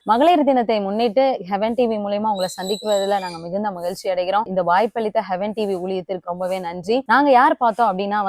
மகளிர் தினத்தை முன்னிட்டு ஹெவன் டிவி மூலமா உங்களை சந்திக்குவதில் நாங்க மிகுந்த மகிழ்ச்சி அடைகிறோம். இந்த வாய்ப்பளித்த ஹெவன் டிவி ஊழியத்திற்கு ரொம்பவே நன்றி. நாங்க யார் பார்த்தோம் அப்படின்னா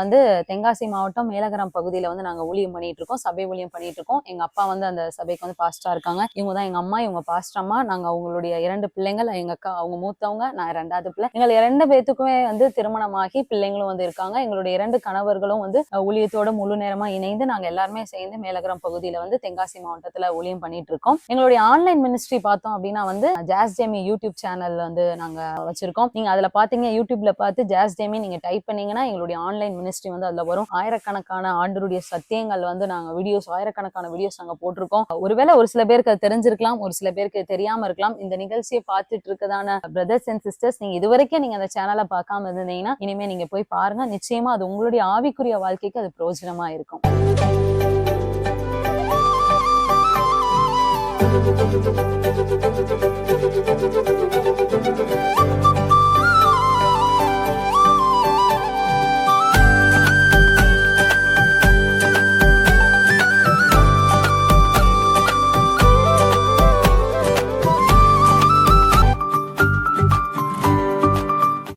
தென்காசி மாவட்டம் மேலகரம் பகுதியில நாங்க ஊழியம் பண்ணிட்டு இருக்கோம், சபை ஊழியம் பண்ணிட்டு இருக்கோம். எங்க அப்பா அந்த சபைக்கு பாஸ்டரா இருக்காங்க. இவங்க தான் எங்க அம்மா, இவங்க பாஸ்டர் அம்மா. நாங்க அவங்களுடைய 2 பிள்ளைங்கள். எங்க அக்கா அவங்க மூத்தவங்க, நான் 2வது பிள்ளை. எங்கள் 2 பேத்துக்குமே திருமணமாகி பிள்ளைங்களும் இருக்காங்க. எங்களுடைய 2 கணவர்களும் ஊழியத்தோட முழு நேரமா இணைந்து நாங்க எல்லாருமே சேர்ந்து மேலகரம் பகுதியில தென்காசி மாவட்டத்துல ஊழியம் பண்ணிட்டு இருக்கோம். எங்களுடைய ஆன்லைன் மினிஸ்ட்ரி பார்த்தோம் அப்படின்னா ஜாஸ் ஜேமி யூடியூப் சேனல் நாங்க வச்சிருக்கோம். நீங்க அதுல பாத்தீங்க, யூடியூப்ல பார்த்து ஜாஸ் ஜேமி நீங்க டைப் பண்ணீங்கன்னா எங்களுடைய ஆன்லைன் மினிஸ்ட்ரி அதுல வரும். ஆயிரக்கணக்கான ஆண்டருடைய சத்தியங்கள் நாங்க வீடியோஸ், ஆயிரக்கணக்கான வீடியோஸ் நாங்க போட்டிருக்கோம். ஒருவேளை ஒரு சில பேருக்கு அது தெரிஞ்சிருக்கலாம், ஒரு சில பேருக்கு தெரியாம இருக்கலாம். இந்த நிகழ்ச்சியை பார்த்துட்டு இருக்கதான பிரதர்ஸ் அண்ட் சிஸ்டர்ஸ், நீங்க இதுவரைக்கும் நீங்க அந்த சேனலை பார்க்காம இருந்தீங்கன்னா இனிமே நீங்க போய் பாருங்க. நிச்சயமா அது உங்களுடைய ஆவிக்குரிய வாழ்க்கைக்கு அது பிரயோஜனமா இருக்கும்.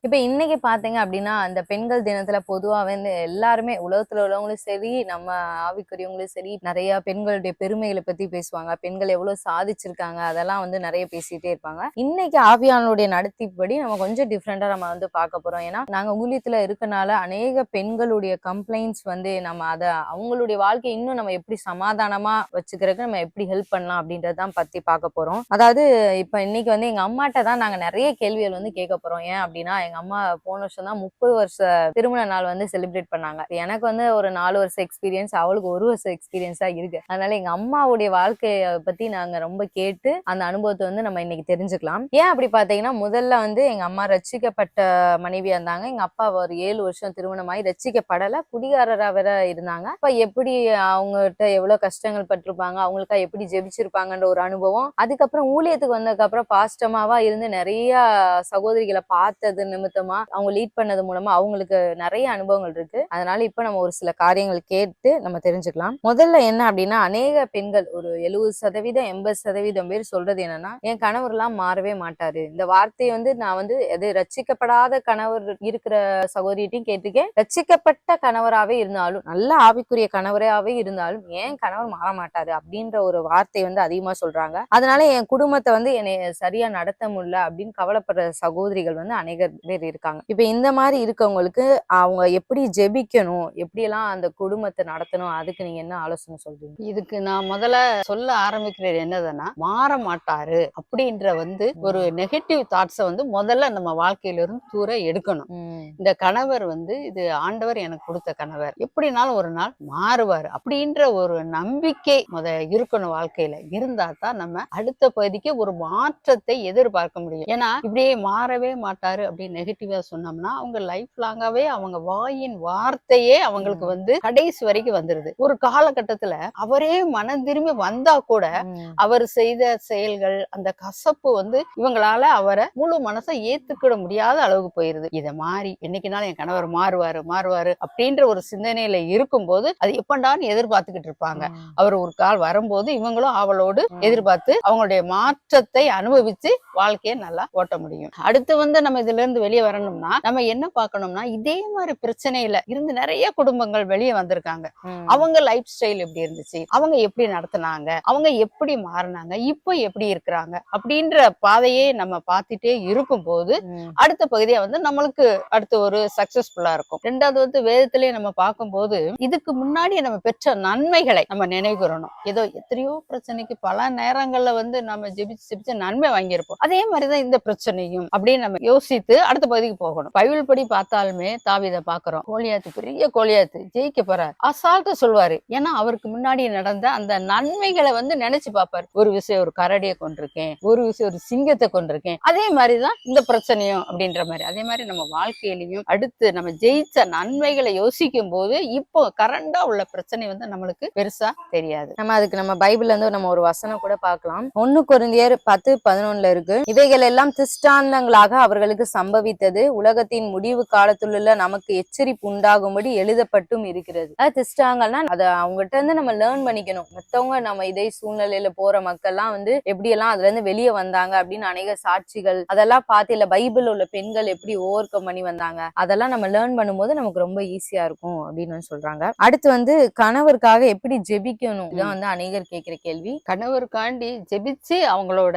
இப்ப இன்னைக்கு பாத்தீங்க அப்படின்னா அந்த பெண்கள் தினத்துல பொதுவாவே எல்லாருமே உலகத்துல உள்ளவங்களும் சரி, நம்ம ஆவிக்குரியவங்களும் சரி, நிறைய பெண்களுடைய பெருமைகளை பத்தி பேசுவாங்க. பெண்கள் எவ்வளவு சாதிச்சிருக்காங்க அதெல்லாம் நிறைய பேசிட்டே இருப்பாங்க. இன்னைக்கு ஆவியானுடைய நடத்திப்படி நம்ம கொஞ்சம் டிஃப்ரெண்டா நம்ம பார்க்க போறோம். ஏன்னா நாங்க ஊழியத்துல இருக்கனால அநேக பெண்களுடைய கம்ப்ளைண்ட்ஸ் நம்ம அதை அவங்களுடைய வாழ்க்கை இன்னும் நம்ம எப்படி சமாதானமா வச்சுக்கிறதுக்கு நம்ம எப்படி ஹெல்ப் பண்ணலாம் அப்படின்றதான் பத்தி பார்க்க போறோம். அதாவது இப்ப இன்னைக்கு எங்க அம்மாட்ட தான் நாங்க நிறைய கேள்விகள் கேட்க போறோம். ஏன் அப்படின்னா எங்க அம்மா போன வருஷம் தான் 30 வருஷ திருமண நாள் செலிப்ரேட் பண்ணாங்க. எனக்கு ஒரு 4 வருஷ எக்ஸ்பீரியன்ஸ், அவளுக்கு 1 வருஷ எக்ஸ்பீரியன்ஸா இருக்கு. அதனால எங்க அம்மாவுடைய வாழ்க்கைய பத்தி நாங்க ரொம்ப கேட்டு அந்த அனுபவத்தை நம்ம இன்னைக்கு தெரிஞ்சுக்கலாம். ஏன் அப்படி பாத்தீங்கன்னா, முதல்ல எங்க அம்மா ரட்சிக்கப்பட்ட மனைவியா இருந்தாங்க. எங்க அப்பா ஒரு 7 வருஷம் திருமணமாயி ரட்சிக்கப்படல, குடிகாரரா வேற இருந்தாங்க. அப்ப எப்படி அவங்ககிட்ட எவ்வளவு கஷ்டங்கள் பட்டிருப்பாங்க, அவங்களுக்கா எப்படி ஜெபிச்சிருப்பாங்கன்ற ஒரு அனுபவம். அதுக்கப்புறம் ஊழியத்துக்கு வந்ததுக்கு அப்புறம் பாஸ்டமாவா இருந்து நிறைய சகோதரிகளை பார்த்தது நிமித்தமா, அவங்க லீட் பண்ணது மூலமா அவங்களுக்கு நிறைய அனுபவங்கள் இருக்கு. அதனால இப்ப நம்ம ஒரு சில காரியங்கள் கேட்டு நம்ம தெரிஞ்சுக்கலாம். முதல்ல என்ன அப்படின்னா, அநேக பெண்கள் ஒரு 70% 80% பேர் சொல்றது என்னன்னா, என் கணவர் எல்லாம் மாறவே மாட்டாரு. இந்த வார்த்தையை நான் எது ரட்சிக்கப்படாத கணவர் இருக்கிற சகோதரிட்டையும் கேட்டிருக்கேன். ரட்சிக்கப்பட்ட கணவராவே இருந்தாலும், நல்ல ஆவிக்குரிய கணவராவே இருந்தாலும் என் கணவர் மாற மாட்டாரு அப்படின்ற ஒரு வார்த்தை அதிகமா சொல்றாங்க. அதனால என் குடும்பத்தை என்னை சரியா நடத்த முடியல அப்படின்னு கவலைப்படுற சகோதரிகள் அநேக பேர் இருக்காங்க. இப்ப இந்த மாதிரி இருக்கவங்களுக்கு அவங்க எப்படி ஜெபிக்கணும், எப்படி எல்லாம் அந்த குடும்பத்தை நடத்தணும், அதுக்கு நீங்க என்ன ஆலோசனை சொல்றீங்க? இதுக்கு நான் முதல்ல சொல்ல ஆரம்பிக்கிறது என்னதுன்னா, மாற மாட்டாரு அப்படின்ற ஒரு நெகட்டிவ் தாட்ஸை முதல்ல நம்ம வாழ்க்கையில இருந்து தூர எடுக்கணும். இந்த கணவர் இது ஆண்டவர் எனக்கு கொடுத்த கணவர், எப்படினாலும் ஒரு நாள் மாறுவார் அப்படின்ற ஒரு நம்பிக்கை இருக்கணும். வாழ்க்கையில இருந்தா தான் நம்ம அடுத்த பகுதிக்கு ஒரு மாற்றத்தை எதிர்பார்க்க முடியும். ஏன்னா இப்படியே மாறவே மாட்டாரு அப்படின்னு நெகட்டிவா சொன்னோம்னா அவங்க லைஃப் லாங்காவே அவங்க வாயின் வார்த்தையே அவங்களுக்கு வந்து கடைசி வரைக்கும் வந்துருது. ஒரு காலகட்டத்துல அவரே மனம் திரும்பி வந்தா கூட அவர் செய்த செயல்கள் அந்த கசப்பு வந்து இவங்களால அவரை முழு மனசை ஏத்துக்கிட முடியாத அளவுக்கு போயிருது. இத மாதிரி என்னைக்குனாலும் என் கணவர் மாறுவாரு அப்படின்ற ஒரு சிந்தனையில இருக்கும்போது அது எப்பண்டான்னு எதிர்பார்த்துக்கிட்டு இருப்பாங்க. அவர் ஒரு கால் வரும்போது இவங்களும் அவளோடு எதிர்பார்த்து அவங்களுடைய மாற்றத்தை அனுபவிச்சு வாழ்க்கையை நல்லா ஓட்ட முடியும். அடுத்து வந்து நம்ம இதுல இருந்து வெளியே வரணும்னா நம்ம என்ன பார்க்கணும்னா, இதே மாதிரி பிரச்சனையில இருந்து நிறைய குடும்பங்கள் வெளியே வந்திருக்காங்க. அவங்க லைஃப் ஸ்டைல் எப்படி இருந்துச்சு, அவங்க எப்படி நடத்தினாங்க, அவங்க எப்படி மாறினாங்க, இப்போ எப்படி இருக்கிறாங்க அப்படின்ற பாதையே நம்ம பார்த்துட்டே இருக்கும் போது அடுத்த பகுதியா வந்து நம்மளுக்கு அடுத்து ஒரு சக்சஸ்ஃபுல்லா இருக்கும். ரெண்டாவது வந்து வேதத்திலேயே நம்ம பார்க்கும்போது இதுக்கு முன்னாடி நம்ம பெற்ற நன்மைகளை நம்ம நினைவுறணும். ஏதோ எத்தனையோ பிரச்சனைக்கு பல நேரங்கள்ல வந்து நம்ம ஜெபிச்சு நன்மை வாங்கியிருப்போம். அதே மாதிரிதான் இந்த பிரச்சனையும் அப்படின்னு நம்ம யோசித்து அடுத்த பகுதிக்கு போகணும். பைபிள் படி பார்த்தாலுமே தாவீதை பார்க்கிறோம். கோலியாத்து பெரிய கோலியாத்து ஜெயிக்க போறாரு, அசால்ட்டா சொல்வாரு. ஏன்னா அவருக்கு முன்னாடி நடந்த அந்த நன்மைகளை வந்து நினைச்சு பார்ப்பாரு. ஒரு விஷயம் ஒரு கரடியை கொண்டிருக்கேன், ஒரு விஷயம் ஒரு சிங்கத்தை கொண்டிருக்கேன், அதே மாதிரிதான் இந்த பிரச்சனையும் அப்படின்ற மாதிரி. அதே மாதிரி நம்ம வாழ்க்கையிலையும் அடுத்து நம்ம ஜெயிச்ச நன்மைகளை யோசிக்கும் போது இப்போ கரண்டா உள்ள பிரச்சனை வந்து நம்மளுக்கு பெருசா தெரியாது. நம்ம பைபிள்ல இருந்து நம்ம ஒரு வசனம் கூட பார்க்கலாம். 1 கொரிந்தியர் 10:11 இருக்கு. இவைகள் எல்லாம் திஷ்டாந்தங்களாக அவர்களுக்கு சம்பவித்தது, உலகத்தின் முடிவு காலத்துள்ள நமக்கு எச்சரிப்பு உண்டாகும்படி எழுதப்பட்டும் இருக்கிறது. திஷ்டாங்கள்னா அதை அவங்ககிட்ட இருந்து நம்ம லேர்ன் பண்ணிக்கணும். மத்தவங்க நம்ம இதே சூழ்நிலையில போற மக்கள்லாம் வந்து எப்படி எல்லாம் அதுல இருந்து வெளியே வந்தாங்க அப்படின்னு அநேக சாட்சிகள் அதெல்லாம் பார்த்து, இல்ல பைபிள் உள்ள பெண்கள் எப்படி ஓவர் கம் பண்ணி வந்தாங்க அதெல்லாம் நம்ம லேர்ன் பண்ணும்போது நமக்கு ரொம்ப ஈஸியா இருக்கும் அப்படின்னு சொல்றாங்க. அடுத்து வந்து கணவருக்காக எப்படி ஜெபிக்கணும், இதான் வந்து அநேகர் கேட்கிற கேள்வி. கணவருக்காண்டி ஜெபிச்சு அவங்களோட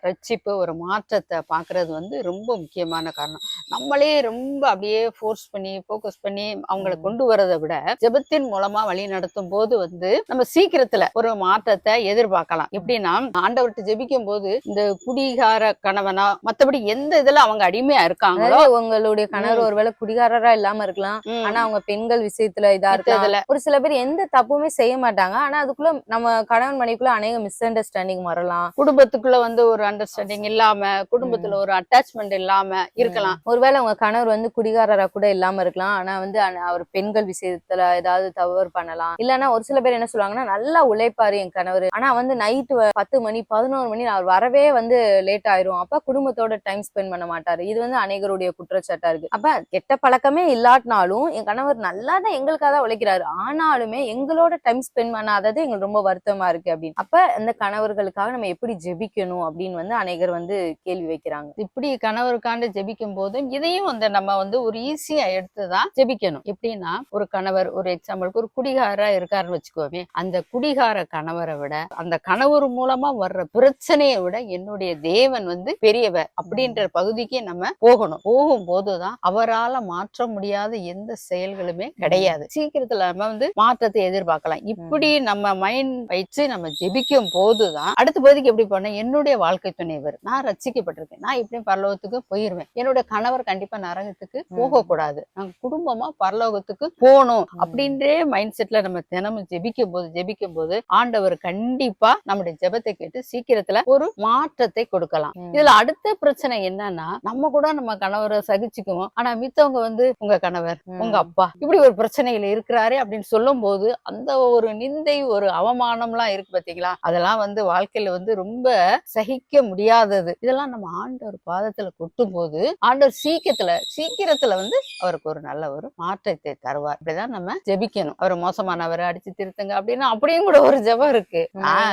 ரட்சிப்பு ஒரு மாற்றத்தை பாக்குறது வந்து ரொம்ப முக்கியமான காரணம். நம்மளே ரொம்ப அப்படியே ஃபோர்ஸ் பண்ணி போக்கஸ் பண்ணி அவங்களை கொண்டு வரதை விட ஜெபத்தின் மூலமா வழி நடத்தும் போது வந்து நம்ம சீக்கிரத்துல ஒரு மாற்றத்தை எதிர்பார்க்கலாம். எப்படின்னா ஆண்டவர்கிட்ட ஜெபிக்கும் போது இந்த குடிகார கணவனா மத்தபடி எந்த இதுல அவங்க அடிமையா இருக்காங்களோ, உங்களுடைய கணவர் ஒருவேளை குடிகாரரா இல்லாம இருக்கலாம், ஆனா அவங்க பெண்கள் விஷயத்துல இதா இருக்காங்க. ஒரு சில பேர் எந்த தப்புமே செய்ய மாட்டாங்க, ஆனா அதுக்குள்ள நம்ம கணவன் மனைவிக்குள்ள அநேக மிஸ் அண்டர்ஸ்டாண்டிங் வரலாம். குடும்பத்துக்குள்ள வந்து ஒரு அண்டர்ஸ்டாண்டிங் இல்லாம, குடும்பத்துல ஒரு அட்டாச்மெண்ட் இல்லாம இருக்கலாம். ஒருவேளை உங்க கணவர் வந்து குடிகாரரா கூட இல்லாம இருக்கலாம், ஆனா வந்து அவர் பெண்கள் விஷயத்துல ஏதாவது தவறு பண்ணலாம். இல்லன்னா ஒரு சில பேர் என்ன சொல்லுவாங்கன்னா, நல்லா உழைப்பாரு என் கணவர், ஆனா வந்து நைட்டு 10 மணி 11 மணி அவர் வரவே வந்து லேட் ஆயிரும், அப்ப குடும்பத்தோட டைம் ஸ்பெண்ட் பண்ண மாட்டாரு. இது வந்து அநேகருடைய குற்றச்சாட்டா இருக்கு. அப்ப கெட்ட பழக்கமே இல்லாட்டினாலும் என் கணவர் நல்லா தான் எங்களுக்காக தான் உழைக்கிறாரு, ஆனாலுமே எங்களோட டைம் ஸ்பெண்ட் பண்ணாதது எங்களுக்கு ரொம்ப வருத்தமா இருக்கு அப்படின்னு. அப்ப இந்த கணவர்களுக்காக நம்ம எப்படி ஜெபிக்கணும் அப்படின்னு வந்து அநேகர் வந்து கேள்வி வைக்கிறாங்க. இப்படி கணவருக்காண்டு ஜெபிக்கும் போதும் இதையும் வந்து நம்ம வந்து ஒரு ஈஸியா எடுத்துதான் ஜெபிக்கணும். எப்படின்னா ஒரு கணவர் ஒரு எக்ஸாம்பிளுக்கு ஒரு குடிகாரா இருக்காருன்னு வச்சுக்கோமே, அந்த குடிகார கணவரை விட அந்த கணவர் மூலமா வர்ற பிரச்சனையை விட என்னுடைய தேவன் வந்து பெரியவர் அப்படின்ற பகுதிக்கு நம்ம போகணும். போகும்போதுதான் அவரால மாற்ற முடியாத எந்த செயல்களுமே கிடையாது. சீக்கிரத்துல நம்ம வந்து மாற்றத்தை எதிர்பார்க்கலாம். இப்படி நம்ம மைண்ட் வச்சு நம்ம ஜெபிக்கும் போதுதான் அடுத்த பகுதிக்கு எப்படி போன என்னுடைய வாழ்க்கை துணைவர், நான் ரட்சிக்கப்பட்டிருக்கேன், நான் இப்படியும் பரலோகத்துக்கு போயிருவேன், என்னோட கணவர் கண்டிப்பா நரகத்துக்கு போக கூடாது, நாங்க குடும்பமா பரலோகத்துக்கு போகணும் அப்படின்றே மைண்ட் செட்ல நம்ம தினமும் ஜெபிக்கும் போது ஆண்டவர் கண்டிப்பா நம்முடைய ஜெபத்தை கேட்டு சீக்கிரத்துல ஒரு மாற்றத்தை கொடுக்கலாம். இதுல அடுத்த பிரச்சனை என்னன்னா, நம்ம கூட நம்ம கணவரை சகிச்சுக்குவோம், ஆனா மித்தவங்க வந்து உங்க கணவர் உங்க அப்பா இப்படி ஒரு பிரச்சனையில இருக்கிறாரு அப்படின்னு சொல்லும் போது அந்த ஒரு நிந்தை ஒரு அவமானம்லாம் இருக்கு பாத்தீங்களா, அதெல்லாம் வந்து வாழ்க்கையில வந்து ரொம்ப சகிக்க முடியாதது. இதெல்லாம் நம்ம ஆண்டவர் பாதத்துல கொட்டும் போது ஆண்டவர் சீக்கிரத்துல வந்து அவருக்கு ஒரு நல்ல ஒரு மாற்றத்தை தருவார். இப்படிதான் நம்ம ஜெபிக்கணும். அவர் மோசமானவரை அடிச்சு திருத்துங்க அப்படின்னா அப்படியும் கூட ஒரு ஜெபம் இருக்கு.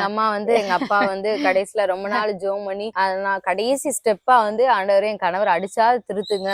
அம்மா வந்து எங்க அப்பா வந்து கடைசியில ரொம்ப நாள் ஜெபம் பண்ணி நான் கடைசி ஸ்டெப்பா வந்து ஆண்டவர் என் கணவர் அடிச்சா திருத்துங்க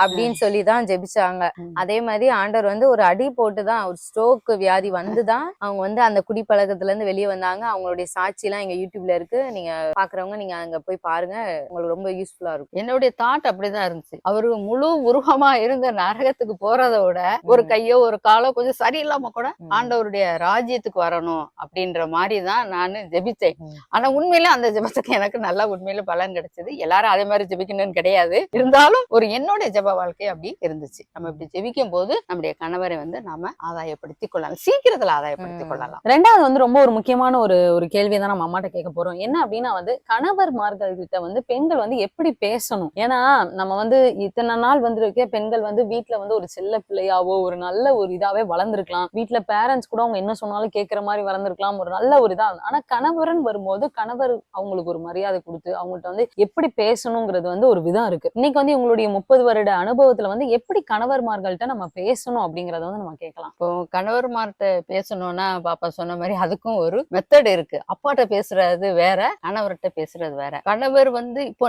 அப்படின்னு சொல்லிதான் ஜெபிச்சாங்க. அதே மாதிரி ஆண்டவர் வந்து ஒரு அடி போட்டுதான், ஒரு ஸ்ட்ரோக் வியாதி வந்துதான் அவங்க வந்து அந்த குடிப்பழக்கத்துல இருந்து வெளியே வந்தாங்க. அவங்களுடைய சாட்சி எல்லாம் எங்க யூடியூப்ல இருக்கு, நீங்க பாக்குறவங்க நீங்க அங்க போய் பாருங்க, உங்களுக்கு ரொம்ப யூஸ்ஃபுல்லா இருக்கும். என்னுடைய தாட் அப்படிதான் இருந்துச்சு. அவரு முழு உருவமா இருந்த நரகத்துக்கு போறதை விட ஒரு கையோ ஒரு காலோ கொஞ்சம் சரியில்லாம கூட ஆண்டவருடைய ராஜ்யத்துக்கு வரணும் அப்படின்ற மாதிரிதான் நானு ஜெபிச்சேன். ஆனா உண்மையில அந்த ஜெபத்துக்கு எனக்கு நல்லா உண்மையில பலன் கிடைச்சது. எல்லாரும் அதே மாதிரி ஜெபிக்கணும்னு கிடையாது, இருந்தாலும் ஒரு என்னோட ஜெப ஆரம்ப வாழ்க்கை அப்படி இருந்துச்சு. நம்ம இப்படி ஜெபிக்கும் போது நம்முடைய கணவரை வந்து நாம ஆதாயப்படுத்திக் கொள்ளலாம், சீக்கிரத்துல ஆதாயப்படுத்திக் கொள்ளலாம். ரெண்டாவது வந்து ரொம்ப ஒரு முக்கியமான ஒரு கேள்வி தான் நம்ம அம்மாட்ட கேட்க போறோம். என்ன அப்படின்னா வந்து கணவர்மார்கள் கிட்ட வந்து பெண்கள் வந்து எப்படி பேசணும்? ஏன்னா நம்ம வந்து இத்தனை நாள் வந்திருக்க பெண்கள் வந்து வீட்டுல வந்து ஒரு செல்ல பிள்ளையாவோ ஒரு நல்ல ஒரு இதாவே வளர்ந்துருக்கலாம். வீட்டுல பேரண்ட்ஸ் கூட அவங்க என்ன சொன்னாலும் கேட்கிற மாதிரி வளர்ந்துருக்கலாம். ஒரு நல்ல ஒரு இதா. ஆனா கணவர்னு வரும்போது கணவர் அவங்களுக்கு ஒரு மரியாதை கொடுத்து அவங்கள்ட்ட வந்து எப்படி பேசணுங்கிறது வந்து ஒரு விதம் இருக்கு. இன்னைக்கு வந்து உங்களுடைய 30 வருட அனுபவத்துல வந்து எப்படி கணவர்மார்கள்ட்ட நம்ம பேசணும் அப்படிங்கறத வந்து நம்ம கேட்கலாம். இப்போ கணவர்மார்கிட்ட பேசணும்னா பாப்பா சொன்ன மாதிரி அதுக்கும் ஒரு மெத்தட் இருக்கு. அப்பாட்ட பேசுறது வேற, கணவர்கிட்ட பேசுறது வேற. கணவர் வந்து இப்போ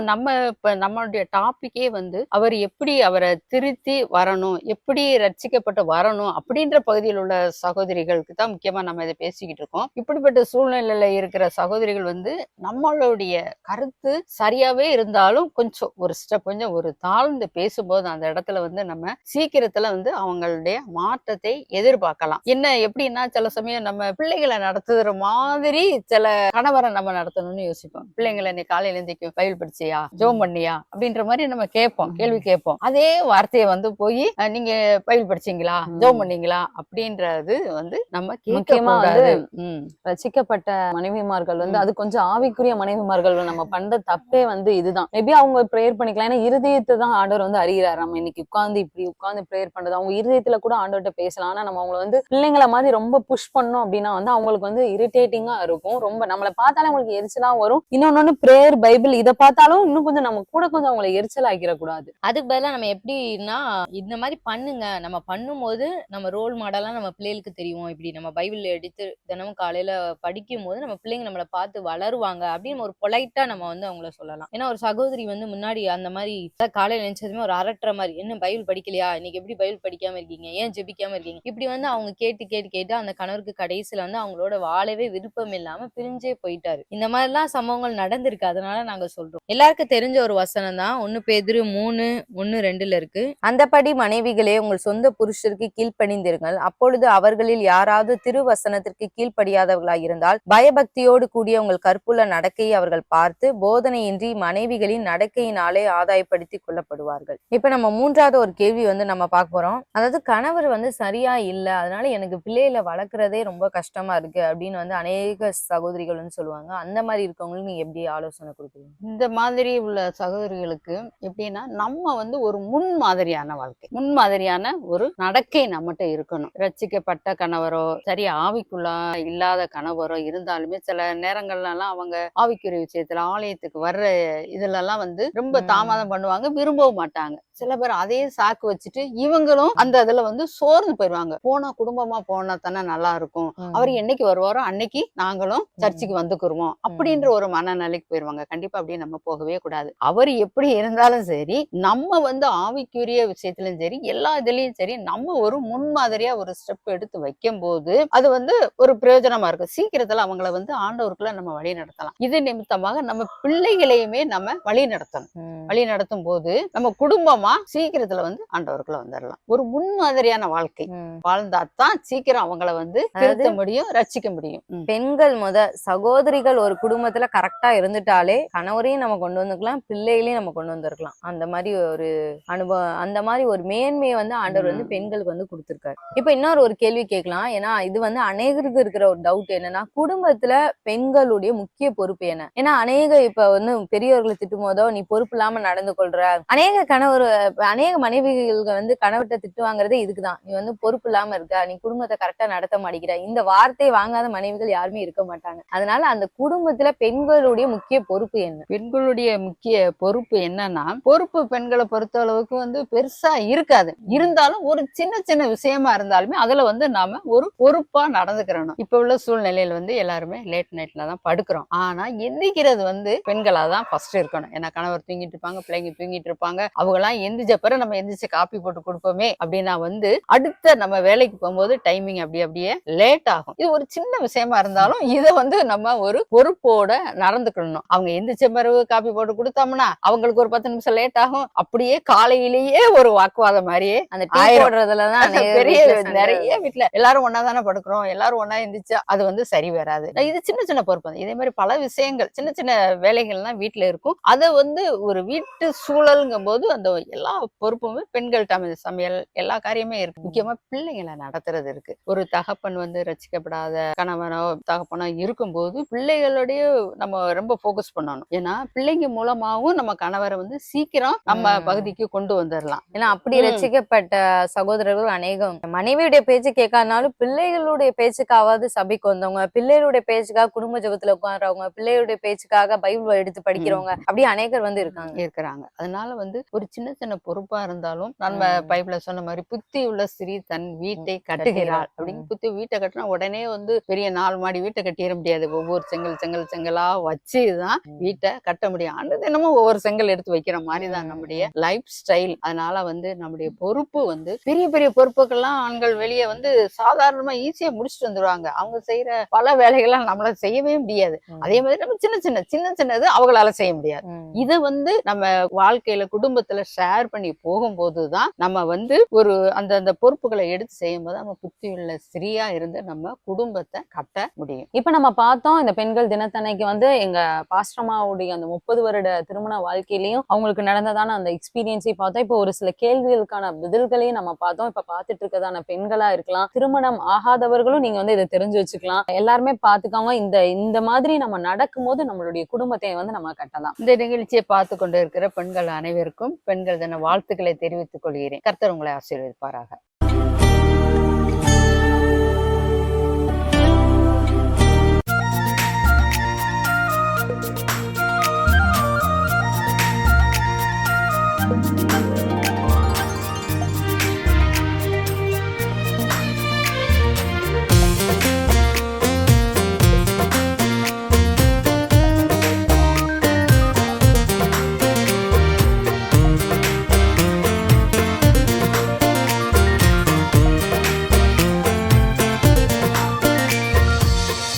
நம்மளுடைய டாபிக்கே வந்து அவர் எப்படி அவரை திருத்தி வரணும், எப்படி ரட்சிக்கப்பட்டு வரணும் அப்படின்ற பகுதியில் உள்ள சகோதரிகளுக்கு தான் முக்கியமா நம்ம இதை பேசிக்கிட்டு இருக்கோம். இப்படிப்பட்ட சூழ்நிலையில இருக்கிற சகோதரிகள் வந்து நம்மளுடைய கருத்து சரியாவே இருந்தாலும் கொஞ்சம் ஒரு ஸ்டெப் கொஞ்சம் ஒரு தாழ்ந்து பேசும்போது அந்த இடத்துல வந்து நம்ம சீக்கிரத்துல வந்து அவங்களுடைய மாற்றத்தை எதிர்பார்க்கலாம். என்ன எப்படின்னா சில சமயம் நம்ம பிள்ளைகளை நடத்துகிற மாதிரி சில கணவரை நம்ம நடத்தணும்னு யோசிப்போம். பிள்ளைங்களை நீ காலையில எழுந்திக்கும் பைபிள் படிச்சியா, ஜெபம் பண்ணியா அப்படின்ற மாதிரி நம்ம கேட்போம், கேள்வி கேட்போம். அதே வார்த்தையை வந்து போய் நீங்க பைபிள் படிச்சீங்களா, ஜெபம் பண்ணீங்களா அப்படின்றது வந்து நம்ம முக்கியமா வந்து கேட்கக்கூடாது. ரசிக்கப்பட்ட மனைவிமார்கள் வந்து அது கொஞ்சம் ஆவிக்குரிய மனைவிமார்கள் நம்ம பண்ற தப்பே வந்து இதுதான். மேபி அவங்க ப்ரேயர் பண்ணிக்கலாம். ஏன்னா இருதயத்தை தான் ஆண்டவர் வந்து அறிகிறார். நம்ம இன்னைக்கு இப்படி உட்கார்ந்து ப்ரேயர் பண்றது அவங்க இருதயத்துல கூட ஆண்டவர்கிட்ட பேசலாம். ஆனா நம்ம அவங்களை வந்து பிள்ளைங்களை மாதிரி ரொம்ப புஷ் பண்ணோம் அப்படின்னா வந்து அவங்களுக்கு வந்து இரிட்டேட்டிங்கா இருக்கும். ரொம்ப நம்மளை பார்த்தாலே அவங்களுக்கு எரிச்சலா வரும். இன்னொன்னு பிரேயர் பைபிள் இதை பார்த்தாலும் இன்னும் கொஞ்சம் நம்ம கூட கொஞ்சம் அவங்களை எரிச்சல் ஆக்கிட கூடாது. அதுக்கு பதிலா நம்ம எப்படின்னா இந்த மாதிரி பண்ணுங்க, நம்ம பண்ணும்போது நம்ம ரோல் மாடலா நம்ம பிள்ளைகளுக்கு தெரியும். இப்படி நம்ம பைபிள் எடுத்து தினமும் காலையில படிக்கும் போது நம்ம பிள்ளைங்க நம்மளை பார்த்து வளருவாங்க அப்படின்னு ஒரு பொலைட்டா நம்ம வந்து அவங்கள சொல்லலாம். ஏன்னா ஒரு சகோதரி வந்து முன்னாடி அந்த மாதிரி காலையில நினைச்சதுமே ஒரு அரட்டுற மாதிரி, என்ன பைபிள் படிக்கலையா, இன்னைக்கு எப்படி பைபிள் படிக்காம இருக்கீங்க, ஏன் ஜெபிக்காம இருக்கீங்க, இப்படி வந்து அவங்க கேட்டு கேட்டு கேட்டு அந்த கணவருக்கு கடைசியில வந்து அவங்களோட வாழவே விருப்பம் இல்லாம பிரிஞ்சே போயிட்டாரு. இந்த மாதிரிலாம் சம்பவங்கள் நடந்திருக்கு. அதனால நாங்க சொல்றோம். எல்லாருக்கும் தெரிஞ்ச ஒரு வசனம் தான் 1 பேதுரு 3:1-2 இருக்கு. அந்தபடி மனைவிகளே உங்கள் சொந்த புருஷருக்கு கீழ்ப்பணிந்திருங்கள். அப்பொழுது அவர்களில் யாராவது திருவசனத்திற்கு கீழ்ப்படியாதவர்களாய் இருந்தால் பயபக்தியோடு கூடிய உங்கள் கற்புள்ள நடக்கையை அவர்கள் பார்த்து போதனையின்றி மனைவிகளின் நடக்கையினாலே ஆதாயப்படுத்திக் கொள்ளப்படுவார்கள். இப்ப நம்ம மூன்றாவது ஒரு கேள்வி வந்து நம்ம பார்க்க போறோம். அதாவது கணவர் வந்து சரியா இல்ல, அதனால எனக்கு பிள்ளைகளை வளர்க்கறதே ரொம்ப கஷ்டமா இருக்கு அப்படின்னு வந்து அநேக சகோதரிகள் வந்து சொல்லுவாங்க. அந்த மாதிரி இருக்கவங்களுக்கு நீங்க எப்படி ஆலோசனை கொடுக்குறீங்க? இந்த மாதிரி உள்ள சகோதரிகளுக்கு எப்படின்னா நம்ம வந்து ஒரு முன்மாதிரியான வாழ்க்கை, முன்மாதிரியான ஒரு நடக்கை நம்மகிட்ட இருக்கணும். ரட்சிக்கப்பட்ட கணவரோ சரி ஆவிக்குள்ளா இல்லாத கணவரோ இருந்தாலுமே சில நேரங்கள்லாம் அவங்க ஆவிக்குரிய விஷயத்துல ஆலயத்துக்கு வர்ற இதுல எல்லாம் வந்து ரொம்ப தாமதம் பண்ணுவாங்க, விரும்பவும் மாட்டாங்க. சில பேர் அதே சாக்கு வச்சுட்டு இவங்களும் அந்த இதுல வந்து சோர்ந்து போயிடுவாங்க. போனா குடும்பமா போனா தானே நல்லா இருக்கும், அவர் என்னைக்கு வருவாரோ அன்னைக்கு நாங்களும் சர்ச்சுக்கு வந்துக்குருவோம் அப்படின்ற ஒரு மனநிலைக்கு போயிருவாங்க. கண்டிப்பா அப்படியே நம்ம போகவே கூடாது. அவர் எப்படி இருந்தாலும் சரி நம்ம வந்து ஆவிக்குரிய விஷயத்திலும் சரி எல்லா இதுலயும் சரி நம்ம ஒரு முன்மாதிரியா ஒரு ஸ்டெப் எடுத்து வைக்கும் போது அது வந்து ஒரு பிரயோஜனமா இருக்கும். சீக்கிரத்துல அவங்கள வந்து ஆண்டவருக்குள்ள நம்ம வழி நடத்தலாம். இது நிமித்தமாக நம்ம பிள்ளைகளையுமே நம்ம வழி நடத்தணும். வழி நடத்தும் போது நம்ம குடும்பமா சீக்கிரத்துல வந்து ஆண்டவருக்குள்ள வந்துடலாம். ஒரு முன்மாதிரியான வாழ்க்கை வாழ்ந்தாதான் சீக்கிரம் அவங்கள வந்து திருத்த முடியும், ரட்சிக்க முடியும். பெண்கள் சகோதரிகள் ஒரு குடும்பத்துல கரெக்டா இருந்துட்டாலே கணவரையும் நம்ம கொண்டு வந்துக்கலாம், பிள்ளைகளையும் நம்ம கொண்டு வந்திருக்கலாம். அந்த மாதிரி ஒரு அனுபவம், அந்த மாதிரி ஒரு மேன்மையை வந்து ஆண்டவர் வந்து பெண்களுக்கு வந்து கொடுத்திருக்காரு. இப்ப இன்னொரு ஒரு கேள்வி கேட்கலாம். ஏன்னா இது வந்து அநேகருக்கு இருக்கிற ஒரு டவுட் என்னன்னா குடும்பத்துல பெண்களுடைய முக்கிய பொறுப்பு என்ன? ஏன்னா அநேக இப்ப வந்து பெரியவர்களை திட்டும் போதோ நீ பொறுப்பு இல்லாம நடந்து கொள்ற, அநேக மனைவிகள் வந்து கணவர்கிட்ட திட்டு வாங்குறதே இதுக்குதான், நீ வந்து பொறுப்பு இல்லாம இருக்க, நீ குடும்பத்தை கரெக்டா நடத்த மாட்டேங்கிற. இந்த வார்த்தையை வாங்காத மனைவிகள் யாருமே இருக்க மாட்டாங்க. அதனால அந்த குடும்பத்துல பெண்களுடைய முக்கிய பொறுப்பு என்ன? பெண்களுடைய முக்கிய பொறுப்பு என்னன்னா பொறுப்பு பெண்களை பொறுத்த அளவுக்கு வந்து பெருசா இருக்காது. இருந்தாலும் ஒரு சின்ன சின்ன விஷயமா இருந்தாலுமே அதுல வந்து நாம ஒரு பொறுப்பா நடந்துக்கிறணும். இப்ப உள்ள சூழ்நிலையில வந்து எல்லாருமே லேட் நைட்ல தான் படுக்கிறோம். ஆனா எந்திக்கிறது வந்து பெண்களா தான் ஃபர்ஸ்ட் இருக்கணும். ஏன்னா கணவர் தூங்கிட்டு இருப்பாங்க, பிள்ளைங்க தூங்கிட்டு இருப்பாங்க. அவங்க எல்லாம் எந்திரிச்ச பிறகு நம்ம எந்திரிச்சு காப்பி போட்டு கொடுப்போமே அப்படின்னா வந்து அடுத்த நம்ம வேலைக்கு போகும்போது டைமிங் அப்படியே லேட் ஆகும். இது ஒரு சின்ன விஷயமா இருந்தாலும் இதை வந்து நம்ம ஒரு பொறுப்போட நடந்துக்கணும். அவங்க எந்திரிச்ச பிறகு காப்பி போட்டு கொடுத்தோம்னா அவங்களுக்கு ஒரு 10 நிமிஷம் லேட் ஆகும். அப்படியே காலையிலேயே ஒரு வாக்குவாதம் மாதிரியே அந்த டீ போடுறதுலதான் பெரிய நிறைய வீட்டுல எல்லாரும் ஒன்னா தானே படுக்கிறோம், எல்லாரும் ஒன்னா எந்திரிச்சா அது வந்து சரி வராது. இது சின்ன சின்ன பொறுப்பு. இதே மாதிரி பல விஷயங்கள் சின்ன சின்ன வேலைகள்லாம் வீட்டுல இருக்கும். அதை வந்து ஒரு வீட்டு சூழலுங்கும் போது அந்த எல்லா பொறுப்புமே பெண்கள்கிட்ட அமைது. சமையல் எல்லா காரியமே இருக்கு. முக்கியமா பிள்ளைங்களை நடத்துறது இருக்கு. ஒரு தகப்பன் வந்து ரசிக்கப்படாத கணவனோ தகப்பனோ இருக்கும்போது பிள்ளைகளுடைய நம்ம ரொம்ப ஃபோக்கஸ் பண்ணணும். ஏன்னா பிள்ளைங்க மூலமாவும் நம்ம கணவரை வந்து சீக்கிரம் நம்ம பகுதிக்கு கொண்டு வந்துடலாம். ஏன்னா அப்படி ரசிக்கப்பட்ட சகோதரர்கள் அநேகம் மனைவியுடைய பேச்சு கேட்காதனாலும் பிள்ளைகளுடைய பேச்சுக்காவது சபைக்கு வந்தவங்க, பிள்ளைகளுடைய பேச்சுக்காக குடும்ப ஜெபத்துல உட்கார்றவங்க, பிள்ளைகளுடைய பேச்சுக்காக பைபிள் எடுத்து படிக்கிறவங்க, அப்படி அநேகர் வந்து இருக்கிறாங்க. அதனால வந்து ஒரு சின்ன சின்ன பொறுப்பா இருந்தாலும் நம்ம பைபிள்ல சொன்ன மாதிரி புத்தி உள்ள ஸ்திரீ தன் வீட்டை கட்டுகிறாள் அப்படின்னு. புத்தி வீட்டை கட்டினா உடனே வந்து பெரிய 4 மாடி வீட்டை கட்டிட முடியாது. ஒவ்வொரு செங்கலா வச்சுதான் வீட்டை கட்ட முடியும். அந்த தினமும் ஒவ்வொரு செங்கல் எடுத்து வைக்கிற மாதிரிதான் நம்முடைய லைஃப் ஸ்டைல். அதனால வந்து நம்முடைய பொறுப்பு வந்து பெரிய பெரிய பொறுப்புகள்லாம் ஆண்கள் வெளியே வந்து சாதாரணமா ஈஸியா முடிச்சுட்டு வந்துருவாங்க. அவங்க செய்யற பல வேலைகள்லாம் நம்மளால செய்யவே முடியாது. அதே மாதிரி நம்ம சின்ன சின்னது அவங்களால செய்ய முடியாது. இதை வந்து நம்ம வாழ்க்கையில குடும்பத்துல ஷேர் பண்ணி போகும்போதுதான் நம்ம வந்து ஒரு அந்த பொறுப்புகளை எடுத்து செய்யும் போது நம்ம புத்தியுள்ள ஸ்திரீயா இருந்து நம்ம குடும்பத்தை கட்ட முடியும். இப்ப நம்ம பார்த்தோம் இந்த பெண்கள் தினத்தன்னைக்கு வந்து எங்க பாஸ்டமாவுடைய அந்த 30 வருட திருமண வாழ்க்கையிலயும் அவங்களுக்கு நடந்ததான அந்த எக்ஸ்பீரியன்ஸை பார்த்தோம். இப்போ ஒரு சில கேள்விகளுக்கான பதில்களையும் நம்ம பார்த்தோம். இப்ப பார்த்துட்டு இருக்கதான பெண்களா இருக்கலாம், திருமணம் ஆகாதவர்களும் நீங்க வந்து இதை தெரிஞ்சு வச்சுக்கலாம். எல்லாருமே பார்த்துக்காம இந்த மாதிரி நம்ம நடக்கும்போது நம்மளுடைய குடும்பத்தை வந்து நம்ம கட்டலாம். இந்த நிகழ்ச்சியை பார்த்து கொண்டு இருக்கிற பெண்கள் அனைவருக்கும் பெண்கள் தின வாழ்த்துக்களை தெரிவித்துக் கொள்கிறேன். கர்த்தர் உங்களை ஆசீர்வதிப்பாராக. Thank you.